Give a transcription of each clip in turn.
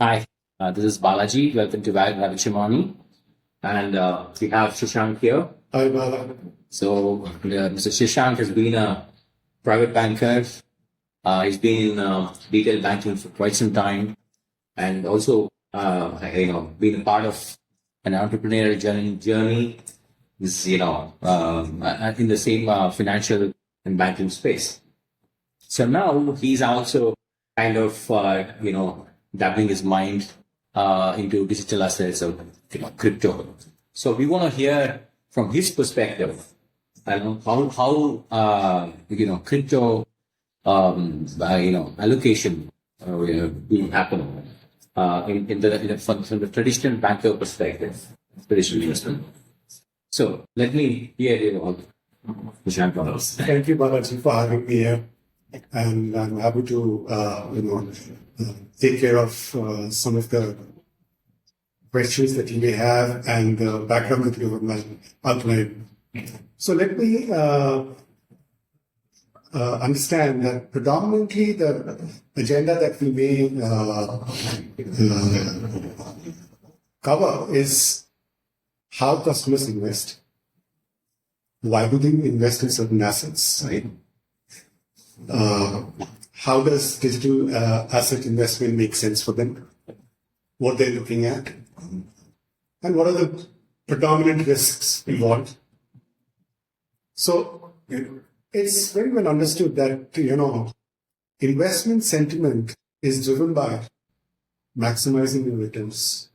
Hi, this is Balaji. Welcome to rabbitcha. And we have Shashank here. Hi, Bala. So, Mr. Shashank has been a private banker. He's been in retail banking for quite some time, and also, been a part of an entrepreneurial journey. Is in the same financial and banking space. So now he's also kind of dabbling his mind into digital assets or crypto. So we want to hear from his perspective, how crypto allocation will happen from the traditional banker perspective, traditional investment. So let me hear you all. Thank you, Balaji, for having me here. And I'm happy to, take care of some of the questions that you may have and the background that you have outlined. So let me understand that predominantly the agenda that we may cover is how customers invest. Why do they invest in certain assets, right? How does digital asset investment make sense for them? What they're looking at? And what are the predominant risks involved? So it's very well understood that, investment sentiment is driven by maximizing the returns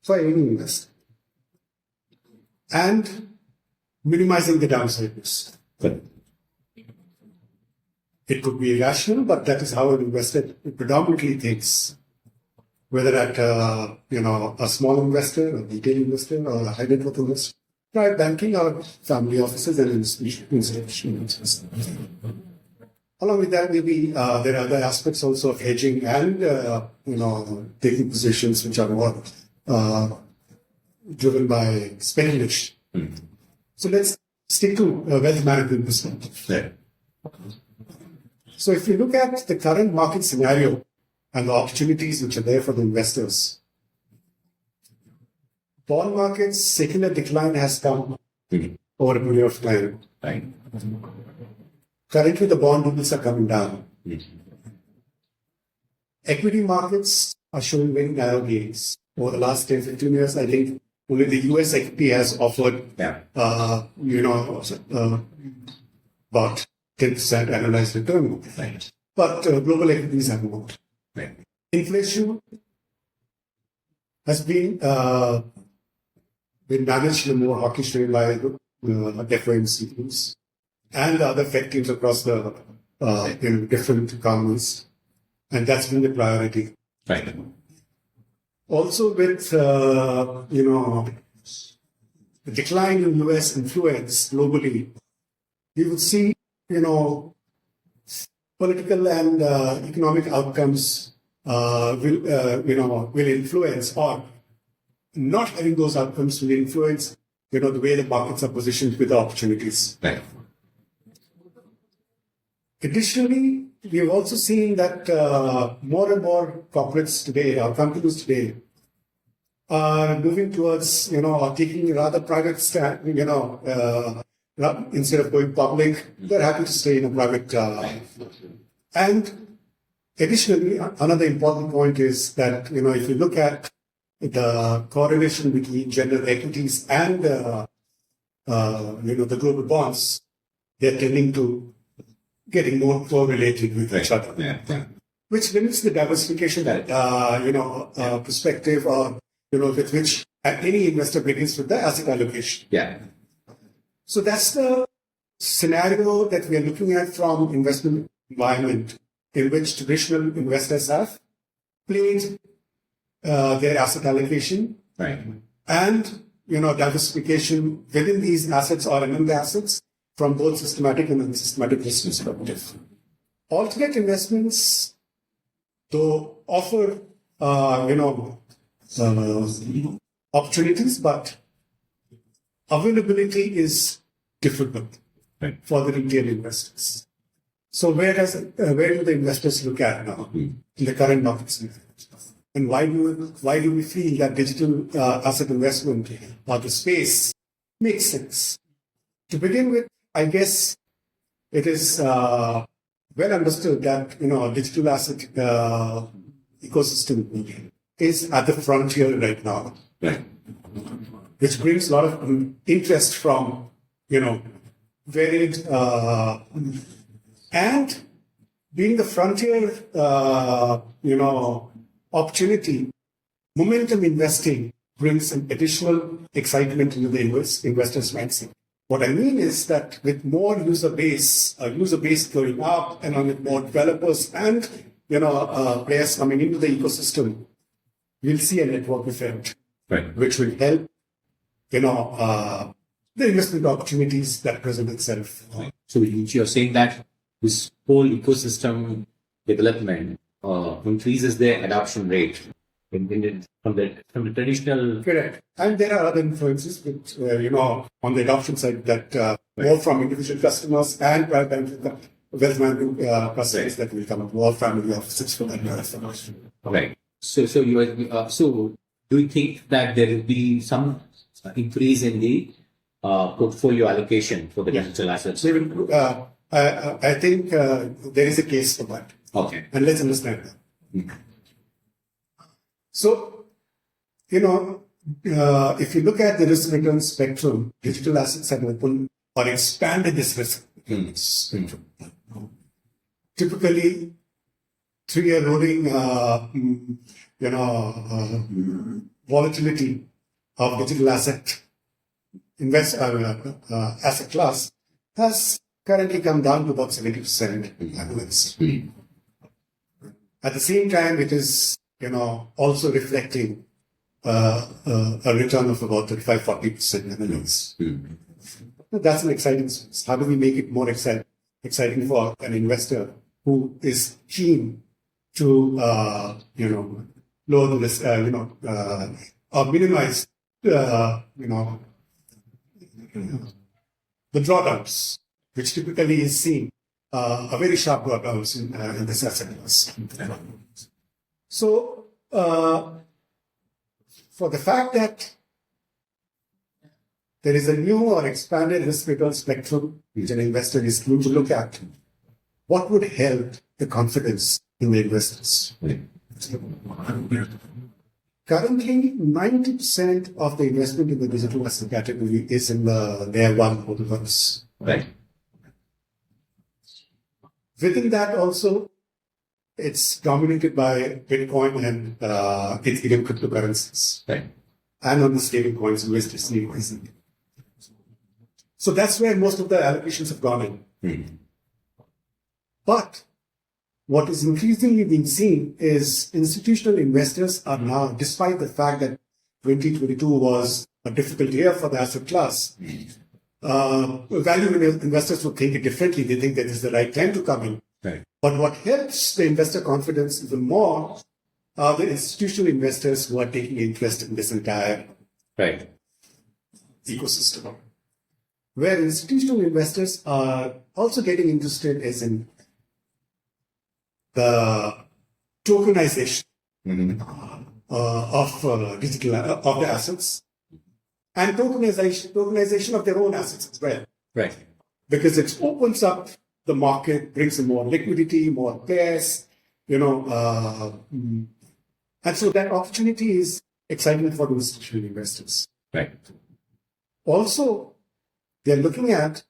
for any investor and minimizing the downside risk. It could be irrational, but that is how an investor predominantly thinks. Whether at a small investor, a retail investor, or a high net worth investor, private banking, or family offices and institutional investors. Along with that, maybe there are other aspects also of hedging and taking positions which are more driven by speculation. So let's stick to wealth management perspective. So if you look at the current market scenario and the opportunities which are there for the investors, bond market's secular decline has come over a period of time. Right. Currently, the bond yields are coming down. Equity markets are showing very narrow gains. Over the last 10, 15 years, I think only the US equity has offered, about 10% annualized return. Right. But global equities have moved. Right. Inflation has been managed in a more hawkish way by FOMC teams and the other Fed teams across the different economies. And that's been the priority. Right. Also with, the decline in US influence globally, you will see, political and economic outcomes will influence, or not having those outcomes will influence, the way the markets are positioned with the opportunities. Right. Additionally, we have also seen that more and more corporates today, or companies today, are moving towards, or taking a rather private stand, instead of going public, they're happy to stay in a private. And additionally, another important point is that, if you look at the correlation between general equities and, the global bonds, they're tending to getting more correlated with each other. Yeah. Which limits the diversification, perspective, or, with which any investor begins with the asset allocation. Yeah. So that's the scenario that we are looking at from investment environment in which traditional investors have played their asset allocation. Right. And, diversification within these assets or among the assets from both systematic and unsystematic risk perspective. Alternate investments, though, offer, opportunities, but availability is difficult for the retail investors. So where do the investors look at now in the current market scenario? And why do we feel that digital asset investment or the space makes sense? To begin with, I guess it is well understood that digital asset ecosystem is at the frontier right now, Right. which brings a lot of interest from varied and being the frontier, opportunity. Momentum investing brings an additional excitement into the investors' mindset. What I mean is that with more user base going up, and with more developers and players coming into the ecosystem, we'll see a network effect, Right. which will help the investment opportunities that present itself. So you're saying that this whole ecosystem development increases the adoption rate from the traditional. Correct. And there are other influences, which, on the adoption side, that more from individual customers and private wealth management customers that will come up, more family offices for that customers. Right. So do you think that there will be some increase in the portfolio allocation for the digital assets? So I think there is a case for that. Okay. And let's understand that. So, if you look at the risk return spectrum, digital assets have opened or expanded this risk spectrum. Typically, 3-year rolling, volatility of digital asset asset class has currently come down to about 70%. At the same time, it is also reflecting a return of about 35-40%. That's an exciting space. How do we make it more exciting for an investor who is keen to lower the risk, or minimize the drawdowns, which typically is seen a very sharp drawdowns in this asset class. So, for the fact that there is a new or expanded risk return spectrum which an investor is keen to look at, what would help the confidence in the investors? Currently, 90% of the investment in the digital asset category is in the layer 1 protocols. Right. Within that also, it's dominated by Bitcoin and Ethereum cryptocurrencies. Right. And on the stable coins, USDC. So that's where most of the allocations have gone in. But what is increasingly being seen is institutional investors are now, despite the fact that 2022 was a difficult year for the asset class, value investors will think it differently. They think that this is the right time to come in. Right. But what helps the investor confidence even more are the institutional investors who are taking interest in this entire ecosystem. Where institutional investors are also getting interested is in the tokenization of digital of the assets, and tokenization of their own assets as well. Right. Because it opens up the market, brings in more liquidity, more pairs, and so that opportunity is exciting for the institutional investors. Right. Also, they're looking at,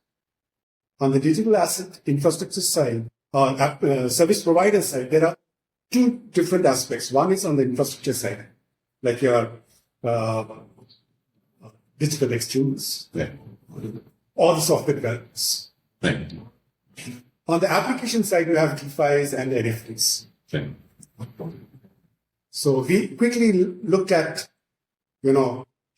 on the digital asset infrastructure side, or service provider side, there are two different aspects. One is on the infrastructure side, like your digital exchanges, or the software developers. Right. On the application side, you have DeFi's and NFTs. Right. So we quickly looked at,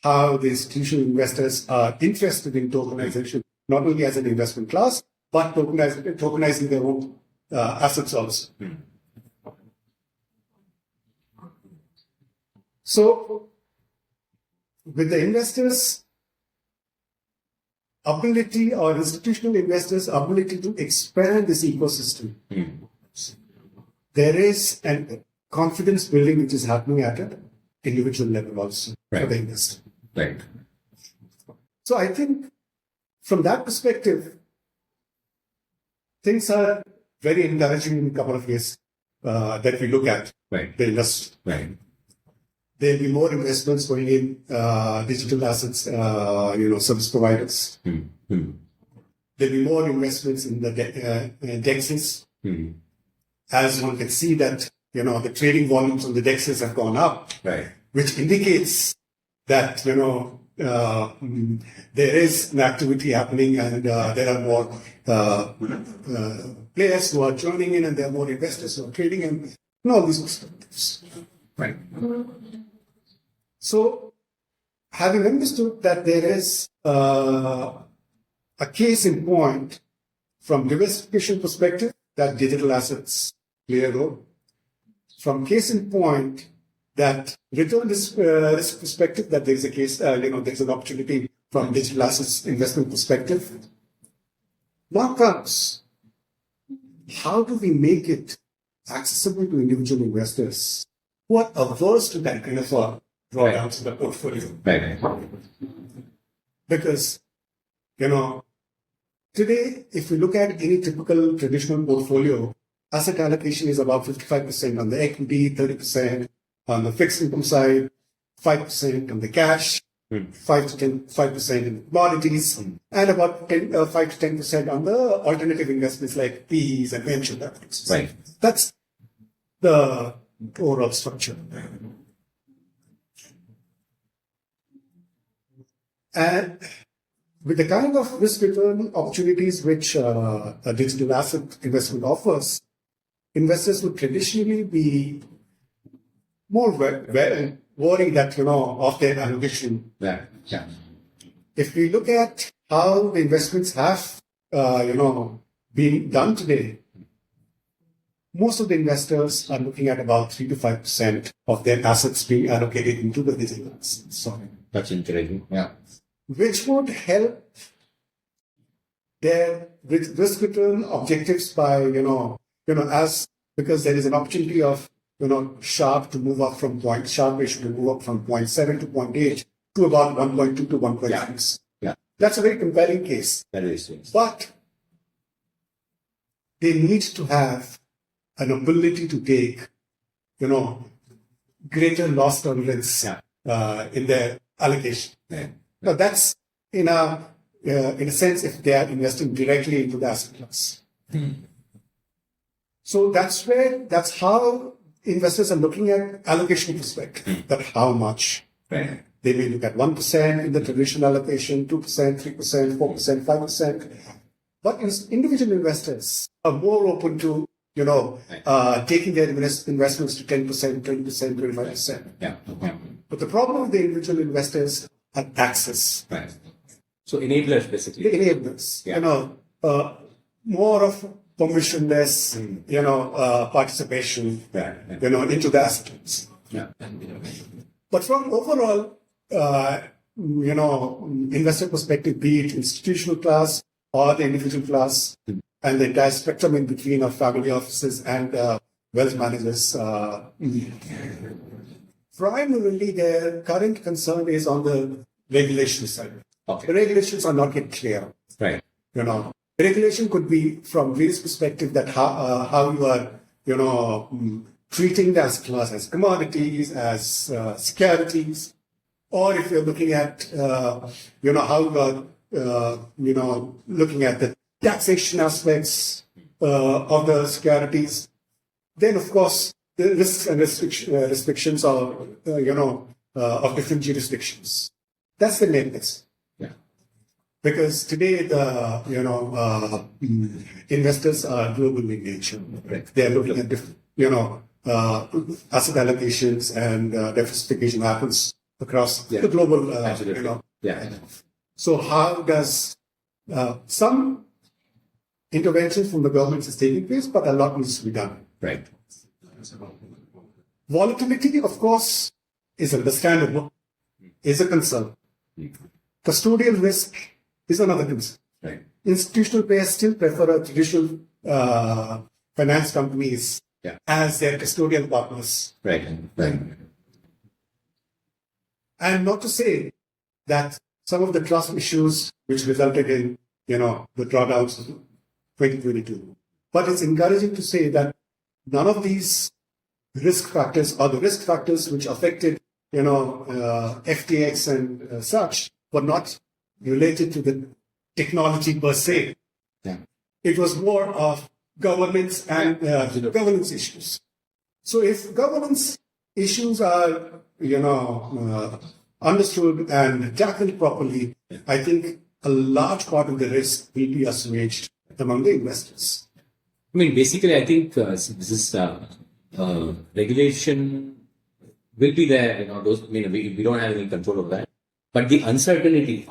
how the institutional investors are interested in tokenization, not only as an investment class, but tokenizing their own assets also. So, with the investors' ability, or institutional investors' ability to expand this ecosystem, there is a confidence building which is happening at an individual level also for the investor. Right. So I think from that perspective, things are very encouraging in a couple of years that we look at the industry. Right. There'll be more investments going in digital assets, service providers. Mm-hmm. There'll be more investments in the DEXs. Mm-hmm. As one can see that, the trading volumes on the DEXs have gone up, which indicates that, there is an activity happening and there are more players who are joining in and there are more investors who are trading and all these perspectives. Right. So, having understood that there is a case in point from diversification perspective that digital assets play a role, from case in point that return risk perspective that there is a case, there's an opportunity from digital assets investment perspective. Now comes, how do we make it accessible to individual investors who are averse to that kind of a drawdown to the portfolio? Right. Because, today, if we look at any typical traditional portfolio, asset allocation is about 55% on the equity, 30% on the fixed income side, 5% on the cash, 5% in commodities, and about 5 to 10% on the alternative investments like PEs and venture capitals. Right. That's the overall structure. And with the kind of risk return opportunities which a digital asset investment offers, investors would traditionally be more worried that, of their allocation. Yeah. If we look at how the investments have, been done today, most of the investors are looking at about 3 to 5% of their assets being allocated into the digital assets. So, that's interesting. Yeah. Which would help their risk return objectives by, because there is an opportunity of, Sharpe to move up from Sharpe ratio to move up from 0.7 to 0.8 to about 1.2 to 1.6. Yeah. That's a very compelling case. That is. Yes. But they need to have an ability to take, greater loss tolerance in their allocation. Yeah. Now that's in a sense if they are investing directly into the asset class. So that's how investors are looking at allocation perspective. That how much they may look at 1% in the traditional allocation, 2%, 3%, 4%, 5%. But individual investors are more open to taking their investments to 10%, 20%, 25%. Yeah. But the problem with the individual investors are access. Right. So enablers, basically. The enablers. More of permissionless, participation, into the assets. Yeah. But from overall, investor perspective, be it institutional class or the individual class, and the entire spectrum in between of family offices and wealth managers, primarily their current concern is on the regulation side. Okay. The regulations are not yet clear. Right. Regulation could be from various perspectives that how you are, treating the asset class as commodities, as securities, or if you're looking at, how you are, looking at the taxation aspects of the securities. Then, of course, the risks and restrictions are, of different jurisdictions. That's the main list. Because today the investors are global in nature. Right. They are looking at different asset allocations and diversification happens across the global. So how does some interventions from the government is taking place, but a lot needs to be done. Right. Volatility, of course, is understandable, is a concern. Custodial risk is another concern. Right. Institutional players still prefer a traditional finance companies as their custodial partners. Right. Right. And not to say that some of the trust issues which resulted in, the drawdowns of 2022. But it's encouraging to say that none of these risk factors or the risk factors which affected, FTX and such were not related to the technology per se. Yeah. It was more of governance and governance issues. So if governance issues are, understood and tackled properly, I think a large part of the risk will be assuaged among the investors. I mean, basically, I think this is regulation will be there. We don't have any control of that. But the uncertainty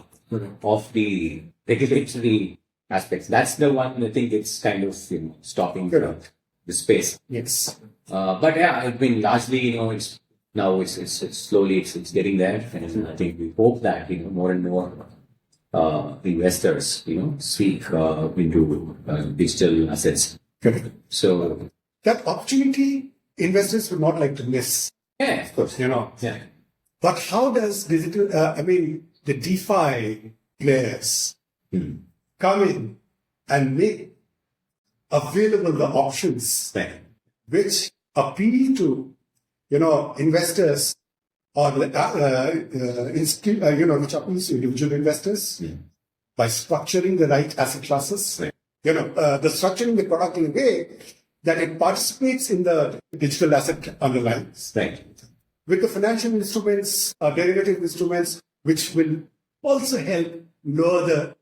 of the regulatory aspects, that's the one I think it's kind of stopping the space. Yes. But yeah, I mean, largely, it's slowly it's getting there, and I think we hope that more and more investors seek into digital assets. Correct. So that opportunity investors would not like to miss. Yeah, of course. Yeah. But how does the DeFi players come in and make available the options which appeal to investors or which appeals to individual investors by structuring the right asset classes. Right. The structuring the product in a way that it participates in the digital asset underlyings. Right. With the financial instruments, derivative instruments, which will also help lower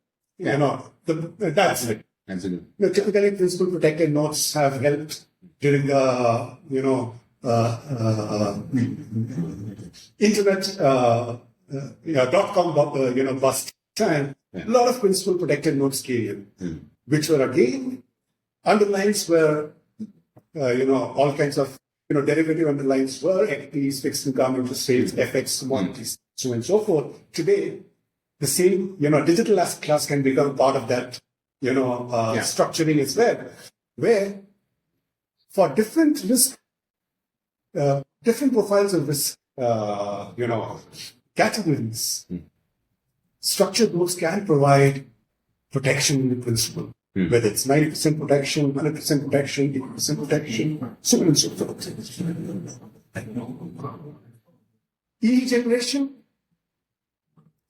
that's it. Absolutely. Typically, principal protected notes have helped during the internet .com bust time. A lot of principal protected notes came in, which were again underlines were all kinds of derivative underlines were equities, fixed income, interest rates, FX, commodities, so on and so forth. Today, the same digital asset class can become part of that structuring as well, where for different risk, different profiles of risk, categories, structured notes can provide protection in principle, whether it's 90% protection, 100% protection, 80% protection, so on and so forth. Yield generation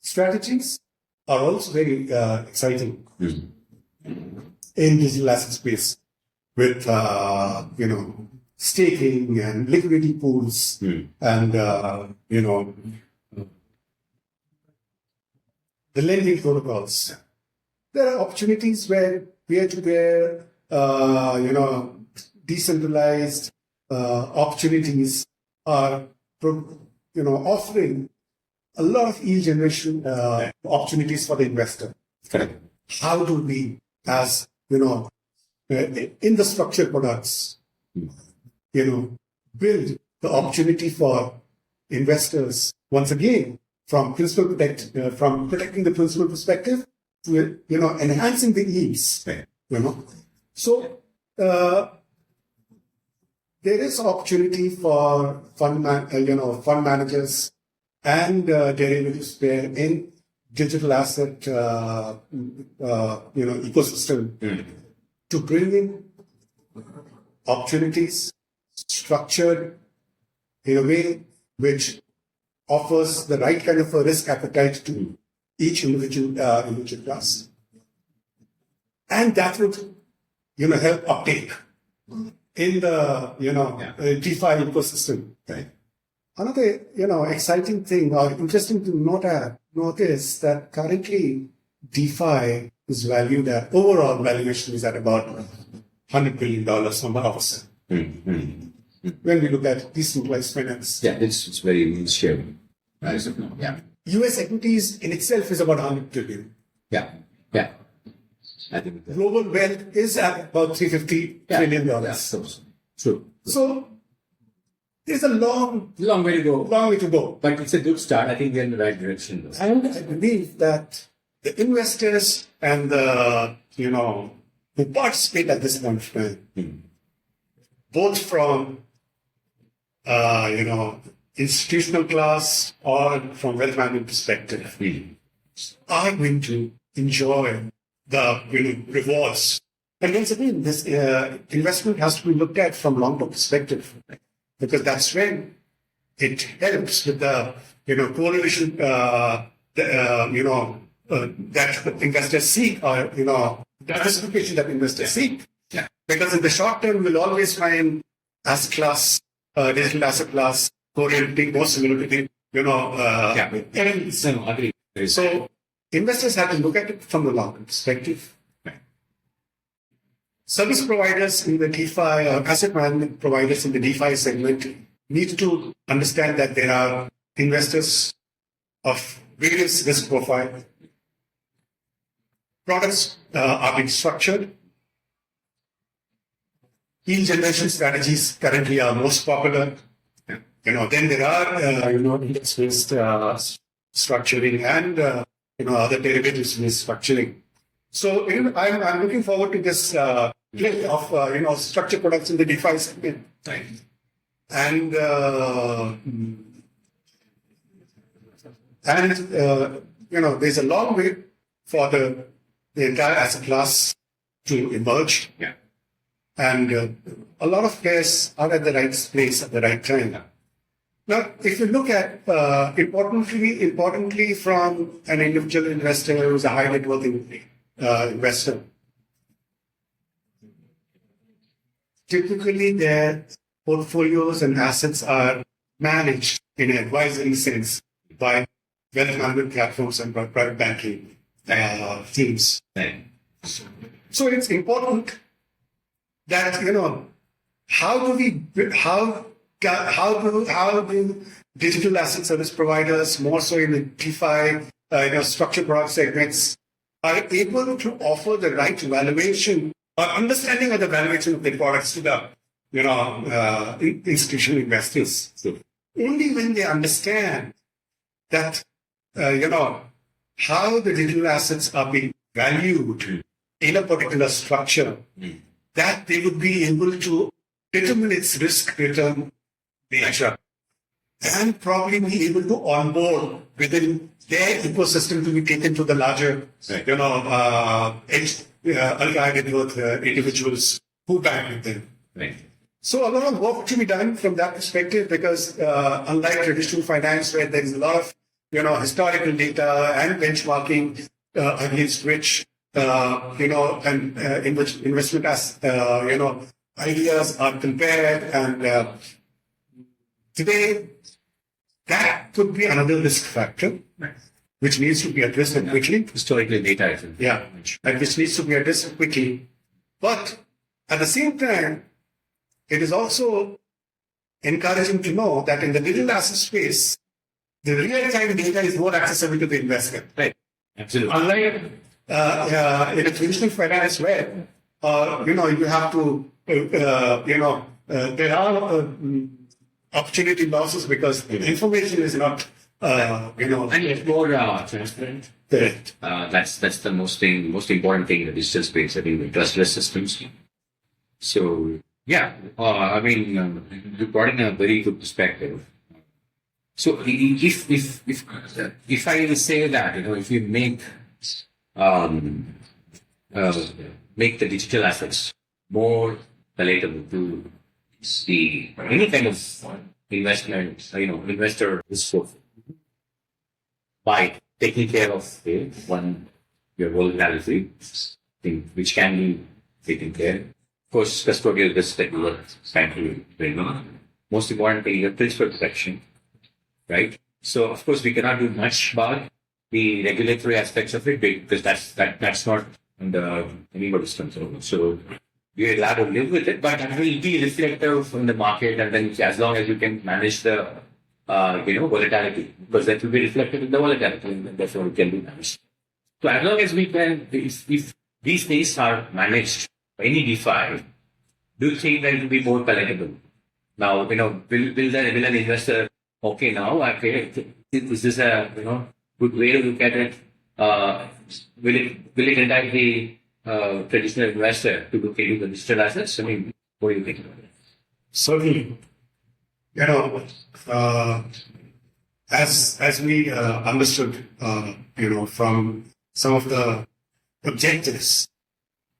strategies are also very exciting in digital asset space with staking and liquidity pools and the lending protocols. There are opportunities where peer-to-peer, decentralized opportunities are, offering a lot of yield generation opportunities for the investor. Correct. How do we, as in the structured products, build the opportunity for investors once again from protecting the principal perspective to enhancing the yields. So there is opportunity for fund managers and derivatives player in digital asset ecosystem to bring in opportunities structured in a way which offers the right kind of a risk appetite to each individual class, and that would help uptake in the DeFi ecosystem. Right. Another exciting thing or interesting to notice that currently DeFi is valued at overall valuation is at about $100 billion from our side. When we look at decentralized finance. Yeah, it's very share. Yeah. US equities in itself is about $100 billion. Yeah. I think global wealth is at about $350 trillion. Yeah, true. So there's a long way to go. Long way to go. But it's a good start. I think we're in the right direction. And I believe that the investors and the who participate at this point of time both from institutional class or from wealth management perspective, are going to enjoy the rewards. And once again, this investment has to be looked at from long-term perspective, because that's when it helps with the correlation that investors seek, or diversification that investors seek. Yeah. Because in the short term, we'll always find asset class, digital asset class, correlating more similar to agree. So investors have to look at it from the long-term perspective. Right. Service providers in the DeFi, asset management providers in the DeFi segment need to understand that there are investors of various risk profile. Products are being structured. Yield generation strategies currently are most popular. Then there are index-based structuring and other derivatives-based structuring. So I'm looking forward to this play of structured products in the DeFi segment. Right. And there's a long way for the entire asset class to emerge. Yeah. And a lot of players are at the right place at the right time. Now, if you look at importantly from an individual investor who's a high net worth investor, typically their portfolios and assets are managed in an advisory sense by wealth management platforms and private banking teams. Right. So it's important that how do digital asset service providers, more so in the DeFi, structured product segments, are able to offer the right valuation or understanding of the valuation of the products to the institutional investors. Sure. Only when they understand that how the digital assets are being valued in a particular structure, that they would be able to determine its risk return nature and probably be able to onboard within their ecosystem to be taken to the larger, ultra-high net worth individuals who bank with them. Right. So a lot of work to be done from that perspective, because unlike traditional finance, where there is a lot of historical data and benchmarking against which in which investment ideas are compared, and today that could be another risk factor which needs to be addressed quickly. Historically, data is and which needs to be addressed quickly. But at the same time, it is also encouraging to know that in the digital asset space, the real-time data is more accessible to the investor. Right. Absolutely. Unlike in a traditional finance where, you have to, there are opportunity losses because the information is not, and it's more transparent. Correct. That's the most important thing in the digital space. I think the trustless systems. So yeah, you brought in a very good perspective. So if I say that if you make the digital assets more palatable to any kind of investment, investor risk profile by taking care of your volatility, which can be taken care. Of course, custodial risk that you are trying to bring on. Most important thing, your principal protection, right? So, of course, we cannot do much about the regulatory aspects of it because that's not under anybody's control. So, you're allowed to live with it, but it will be reflective in the market, and then as long as you can manage the volatility, because that will be reflected in the volatility, and therefore it can be managed. So as long as we can, if these things are managed by any DeFi, do you think that it will be more palatable? Now, will an investor, is this a good way to look at it? Will it entice the traditional investor to look into the digital assets? What do you think about it? Certainly, as we understood, from some of the objectives,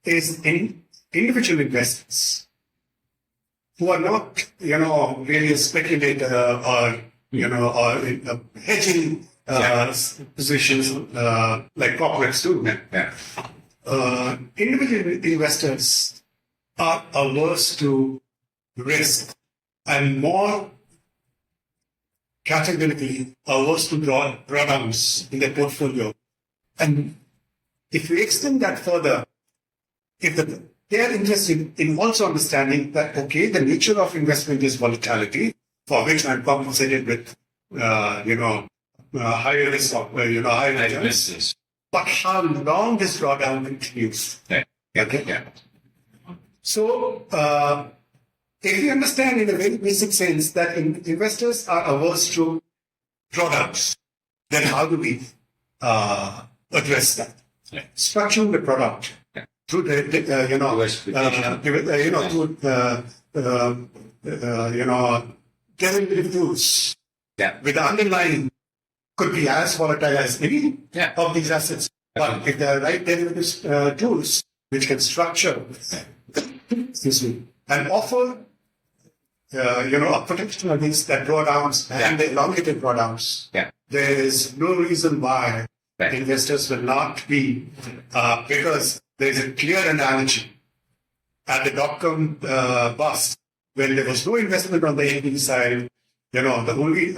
is in individual investors who are not, really a speculator or hedging positions like corporates do. Individual investors are averse to risk and more categorically averse to drawdowns in their portfolio. And if we extend that further, if they are interested in also understanding that, okay, the nature of investment is volatility, for which I'm compensated with, higher risk of, higher returns. But how long this drawdown continues. Okay. So, if we understand in a very basic sense that investors are averse to drawdowns, then how do we address that? Structuring the product through derivative tools with the underlying could be as volatile as any of these assets. But if there are right derivative tools which can structure, and offer, a protection against that drawdowns and the elongated drawdowns, there is no reason why investors will not be, because there is a clear analogy at the dot-com bust when there was no investment on the equity side. The only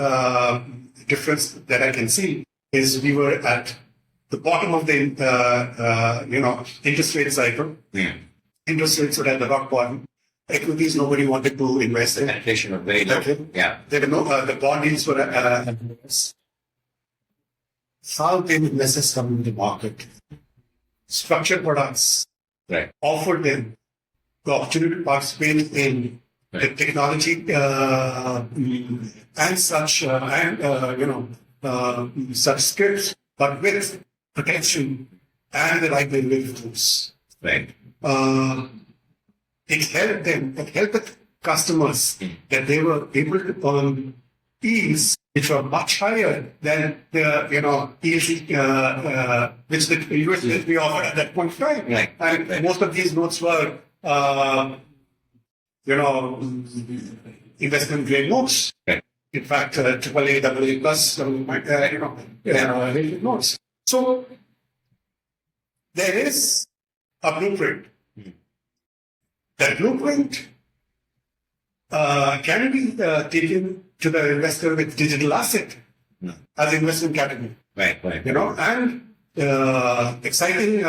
difference that I can see is we were at the bottom of the interest rate cycle. Interest rates were at the rock bottom. Equities nobody wanted to invest in. Inflation was very low. There were no, the bond yields were how can investors come into the market? Structured products offer them the opportunity to participate in the technology and such such skills, but with protection and the right derivative tools. It helped customers that they were able to earn yields which were much higher than the yields which the US Treasury offered at that point in time. And most of these notes were investment grade notes. In fact, AAA, AA plus, rated notes. So there is a blueprint. That blueprint can be taken to the investor with digital asset as investment category. And exciting,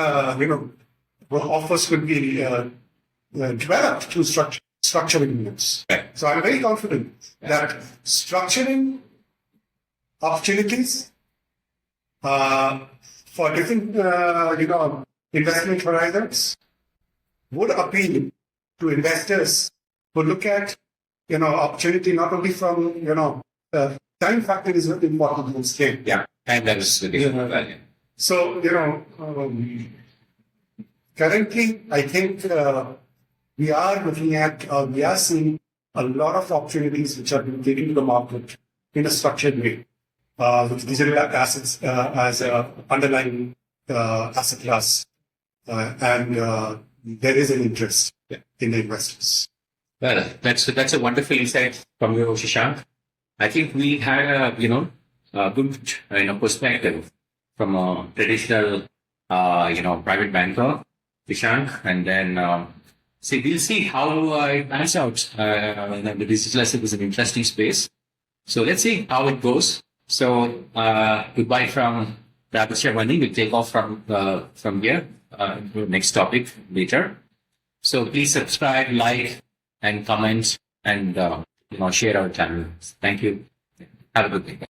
offers could be developed through structuring units. So I'm very confident that structuring opportunities for different, investment horizons would appeal to investors who look at, opportunity not only from, time factor is an important in scale. Time diversity. So, currently, I think we are looking at, we are seeing a lot of opportunities which are being taken to the market in a structured way, with digital assets as an underlying asset class. And there is an interest in the investors. Well, that's a wonderful insight from you, Shashank. I think we had a good perspective from a traditional private banker, Shashank, and then we'll see how it pans out. The digital asset is an interesting space, so let's see how it goes. So goodbye from rabbitcha Money. We'll take off from here. Next topic later. So please subscribe, like, and comment, and share our channel. Thank you. Have a good day.